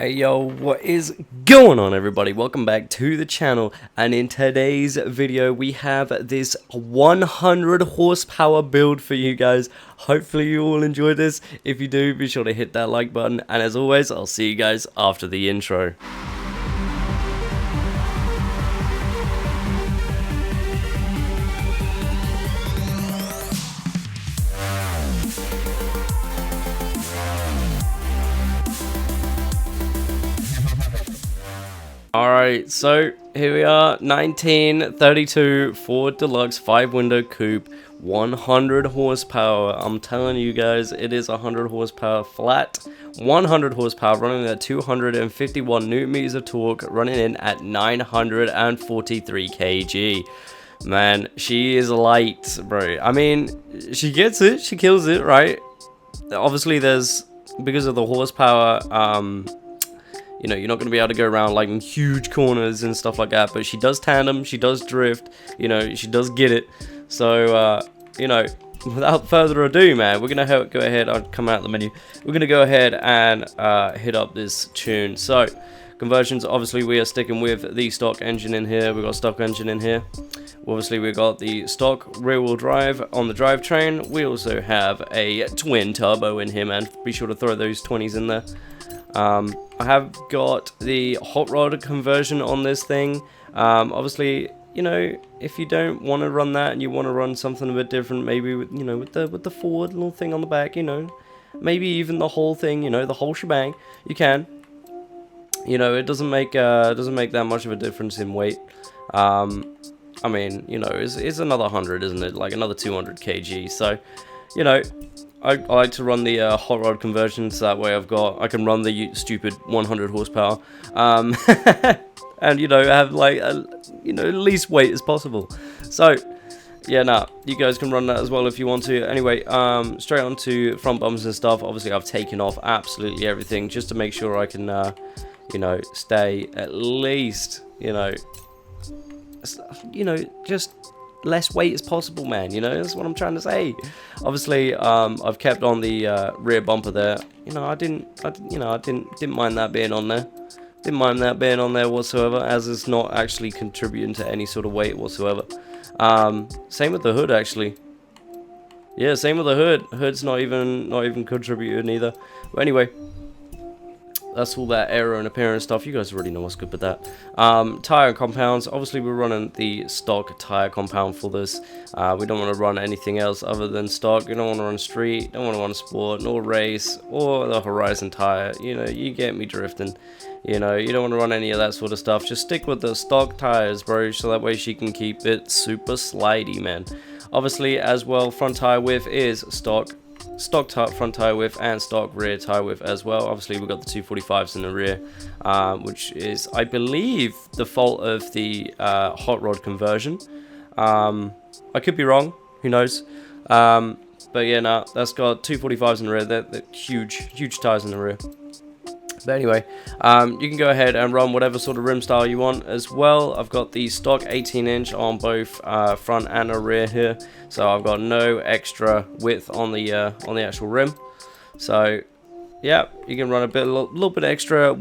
Hey yo, what is going on everybody? Welcome back to the channel, and in today's video we have this 100 horsepower build for you guys. Hopefully you all enjoy this. If you do, be sure to hit that like button, and as always I'll see you guys after the intro. Alright, so here we are, 1932 Ford Deluxe 5-window coupe, 100 horsepower. I'm telling you guys, it is 100 horsepower flat, 100 horsepower, running at 251 newton meters of torque, running in at 943 kg. Man, she is light, bro. I mean, she gets it, she kills it, right? Obviously, there's, because of the horsepower, you know, you're not going to be able to go around like in huge corners and stuff like that, but she does tandem, she does drift, you know, she does get it. So, you know, without further ado, man, we're going to go ahead, I'll come out of the menu, we're going to go ahead and hit up this tune. So, conversions, obviously we are sticking with the stock engine in here, we've got a stock engine in here. Obviously we got the stock rear wheel drive on the drivetrain. We also have a twin turbo in here, man, be sure to throw those 20s in there. I have got the hot rod conversion on this thing. Obviously, you know, if you don't want to run that and you want to run something a bit different, maybe with, you know, with the forward little thing on the back, you know, maybe even the whole thing, you know, the whole shebang, you can. You know, it doesn't make that much of a difference in weight. I mean, you know, it's another 100, isn't it? Like another 200 kg. So, you know, I like to run the hot rod conversions, that way I can run the stupid 100 horsepower, and you know, have like you know, least weight as possible. So yeah, nah, you guys can run that as well if you want to. Anyway, straight on to front bumpers and stuff. Obviously I've taken off absolutely everything just to make sure I can you know, stay at least, you know, just less weight as possible, man. You know, that's what I'm trying to say. Obviously, I've kept on the rear bumper there. You know, I didn't mind that being on there. Didn't mind that being on there whatsoever, as it's not actually contributing to any sort of weight whatsoever. Same with the hood, actually. Yeah, same with the hood. Hood's not even contributing either. But anyway, that's all that aero and appearance stuff. You guys already know what's good with that. Tire compounds. Obviously, we're running the stock tire compound for this. We don't want to run anything else other than stock. We don't want to run street. Don't want to run sport, nor race, or the Horizon tire. You know, you get me drifting. You know, you don't want to run any of that sort of stuff. Just stick with the stock tires, bro. So that way she can keep it super slidey, man. Obviously, as well, front tire width is stock front tire width and stock rear tire width as well. Obviously we've got the 245s in the rear, which is, I believe, the fault of the hot rod conversion. I could be wrong, who knows, but yeah, no, that's got 245s in the rear. They're huge tires in the rear. But anyway, you can go ahead and run whatever sort of rim style you want as well. I've got the stock 18-inch on both front and the rear here, so I've got no extra width on the actual rim. So yeah, you can run a little bit extra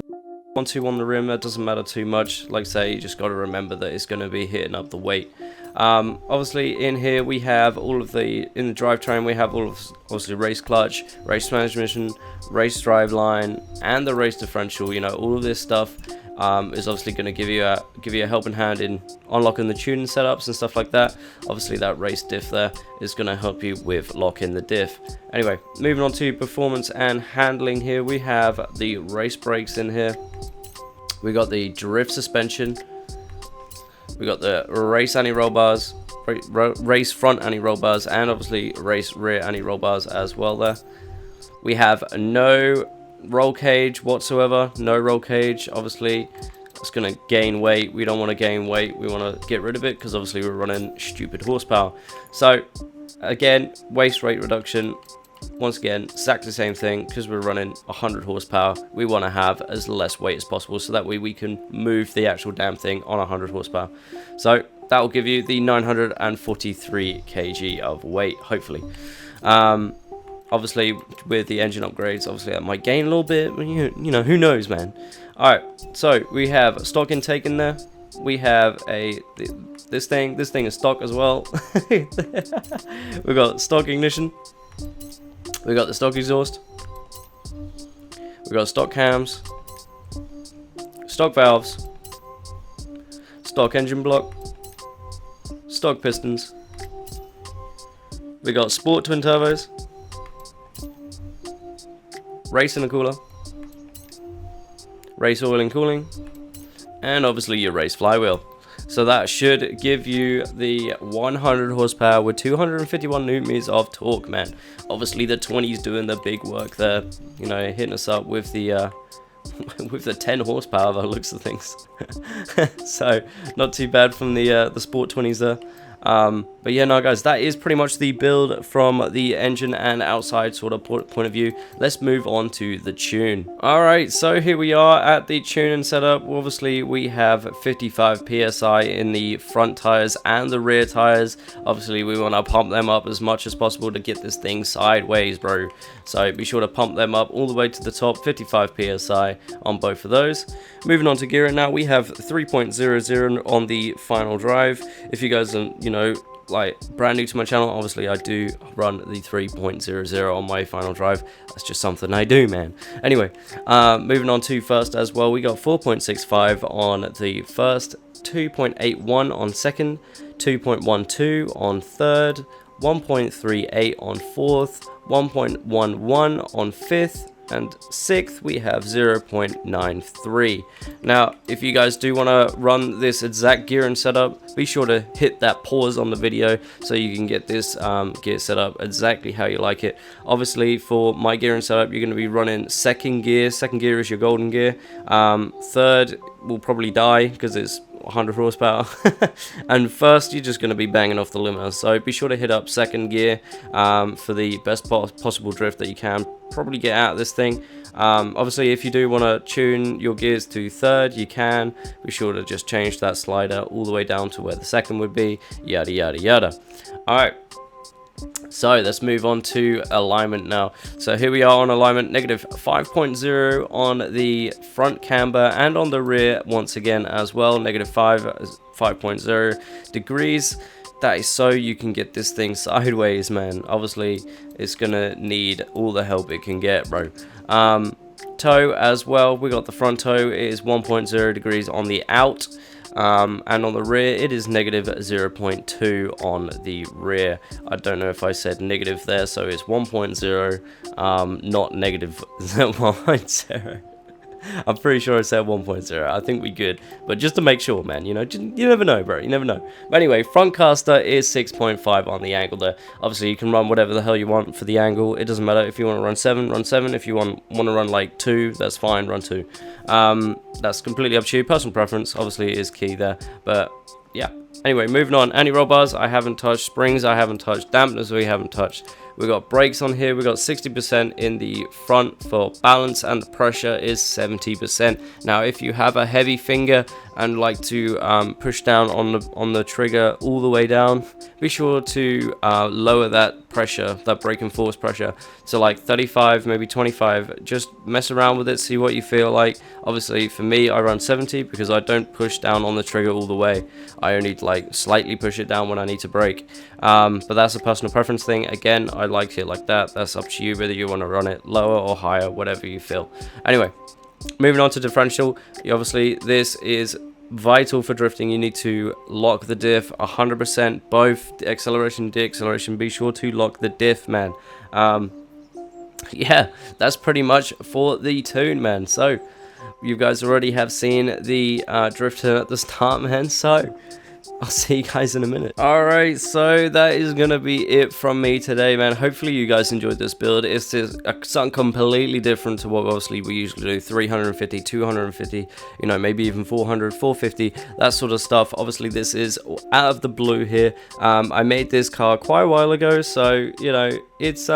on the rim. That doesn't matter too much. Like I say, you just got to remember that it's going to be hitting up the weight. Obviously in here we have in the drivetrain we have all of, obviously, race clutch, race transmission, race drive line, and the race differential. You know, all of this stuff is obviously going to give you a helping hand in unlocking the tuning setups and stuff like that. Obviously that race diff there is going to help you with locking the diff. Anyway, moving on to performance and handling, here we have the race brakes in here. We got the drift suspension. We got the race anti-roll bars, race front anti-roll bars, and obviously race rear anti-roll bars as well there. We have no roll cage whatsoever, no roll cage. Obviously, it's going to gain weight. We don't want to gain weight. We want to get rid of it because obviously we're running stupid horsepower. So, again, waist rate reduction. Once again, exactly the same thing, because we're running 100 horsepower. We want to have as less weight as possible, so that way we can move the actual damn thing on 100 horsepower. So that will give you the 943 kg of weight, hopefully. obviously with the engine upgrades, obviously that might gain a little bit, you know, who knows, man. Alright, so we have stock intake in there. We have this thing is stock as well. We got stock ignition. We got the stock exhaust. We got stock cams, stock valves, stock engine block, stock pistons. We got sport twin turbos, race intercooler, race oil and cooling, and obviously your race flywheel. So that should give you the 100 horsepower with 251 newton-meters of torque, man. Obviously the 20's doing the big work there, you know, hitting us up with the with the 10 horsepower by the looks of things. So not too bad from the sport 20's there. But yeah, no guys, that is pretty much the build from the engine and outside sort of point of view. Let's move on to the tune. Alright, so here we are at the tuning setup. Obviously we have 55 psi in the front tires and the rear tires. Obviously we want to pump them up as much as possible to get this thing sideways, bro. So be sure to pump them up all the way to the top, 55 psi on both of those. Moving on to gearing now, we have 3.00 on the final drive. If you guys are, you know, like brand new to my channel, obviously I do run the 3.00 on my final drive. That's just something I do, man. Anyway, moving on to first as well, we got 4.65 on the first, 2.81 on second, 2.12 on third, 1.38 on fourth, 1.11 on fifth, and sixth we have 0.93. Now if you guys do want to run this exact gearing setup, be sure to hit that pause on the video so you can get this gear set up exactly how you like it. Obviously for my gearing setup, you're going to be running second gear is your golden gear. Third will probably die because it's 100 horsepower. And first you're just going to be banging off the limiter, so be sure to hit up second gear for the best possible drift that you can probably get out of this thing. Obviously if you do want to tune your gears to third, you can. Be sure to just change that slider all the way down to where the second would be, yada yada yada. Alright, so let's move on to alignment now. So here we are on alignment, negative 5.0 on the front camber and on the rear once again as well, negative 5.0 degrees. That is so you can get this thing sideways, man. Obviously it's gonna need all the help it can get, bro. Toe as well, we got the front toe, it is 1.0 degrees on the out. And on the rear it is negative 0.2 on the rear. I don't know if I said negative there, so it's 1.0, not negative 1.0. I'm pretty sure I said 1.0. I think we good, but just to make sure, man, you know, you never know, bro, you never know. But anyway, front caster is 6.5 on the angle there. Obviously you can run whatever the hell you want for the angle. It doesn't matter. If you want to run 7, run 7. If you want to run like 2, that's fine, run 2. That's completely up to you. Personal preference obviously is key there, but yeah. Anyway, moving on. Anti-roll bars I haven't touched, springs I haven't touched, dampeners we haven't touched. We got brakes on here. We got 60% in the front for balance, and the pressure is 70%. Now, if you have a heavy finger and like to push down on the trigger all the way down, be sure to lower that pressure, that braking force pressure, to like 35, maybe 25. Just mess around with it, see what you feel like. Obviously, for me, I run 70 because I don't push down on the trigger all the way. I only like slightly push it down when I need to brake. But that's a personal preference thing. Again, I like it like that. That's up to you whether you want to run it lower or higher, whatever you feel. Anyway, moving on to differential. Obviously, this is vital for drifting. You need to lock the diff 100%, both the acceleration, deceleration. Be sure to lock the diff, man. Yeah, that's pretty much for the tune, man. So you guys already have seen the drift turn at the start, man, so I'll see you guys in a minute. Alright, so that is gonna be it from me today, man. Hopefully you guys enjoyed this build. It's just something completely different to what obviously we usually do. 350, 250, you know, maybe even 400, 450, that sort of stuff. Obviously this is out of the blue here. I made this car quite a while ago, so you know, it's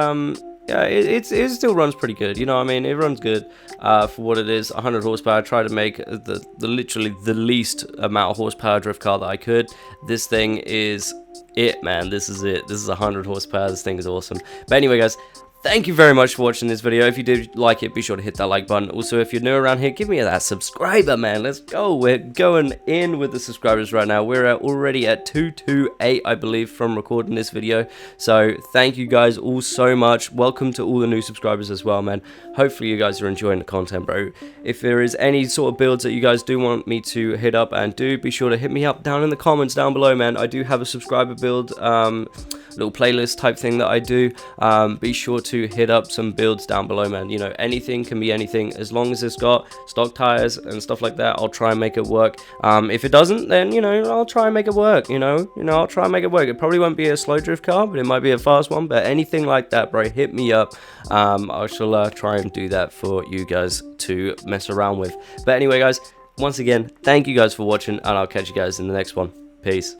yeah, it still runs pretty good, you know what I mean? It runs good for what it is. 100 horsepower. I tried to make the literally the least amount of horsepower drift car that I could. This thing is it, man. This is it. This is 100 horsepower. This thing is awesome. But anyway, guys, thank you very much for watching this video. If you did like it, be sure to hit that like button. Also, if you're new around here, give me that subscriber, man. Let's go. We're going in with the subscribers right now. We're already at 228, I believe, from recording this video. So thank you guys all so much. Welcome to all the new subscribers as well, man. Hopefully you guys are enjoying the content, bro. If there is any sort of builds that you guys do want me to hit up and do, be sure to hit me up down in the comments down below, man. I do have a subscriber build little playlist type thing that I do. Be sure to hit up some builds down below, man. You know, anything can be anything as long as it's got stock tires and stuff like that. I'll try and make it work. If it doesn't, then you know, I'll try and make it work. You know, I'll try and make it work. It probably won't be a slow drift car, but it might be a fast one. But anything like that, bro, hit me up. I shall try and do that for you guys to mess around with. But anyway, guys, once again, thank you guys for watching, and I'll catch you guys in the next one. Peace.